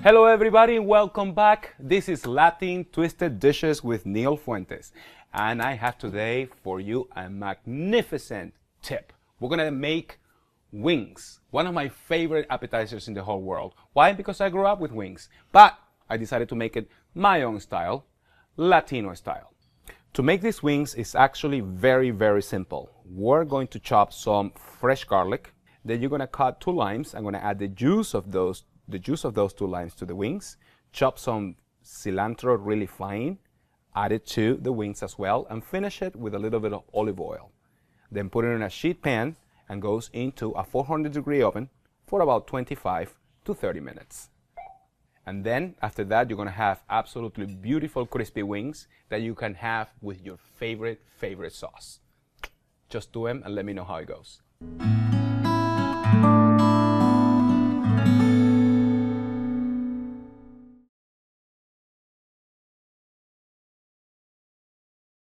Hello everybody, welcome back. This is Latin Twisted Dishes with Neil Fuentes. And I have today for you a magnificent tip. We're gonna make wings, one of my favorite appetizers in the whole world. Why? Because I grew up with wings, but I decided to make it my own style, Latino style. To make these wings is actually very simple. We're going to chop some fresh garlic. Then you're gonna cut 2 limes. I'm gonna add the juice of those 2 limes to the wings. Chop some cilantro really fine. Add it to the wings as well, and finish it with a little bit of olive oil. Then put it in a sheet pan and goes into a 400-degree oven for about 25 to 30 minutes. And then after that, you're gonna have absolutely beautiful crispy wings that you can have with your favorite sauce. Just do them and let me know how it goes.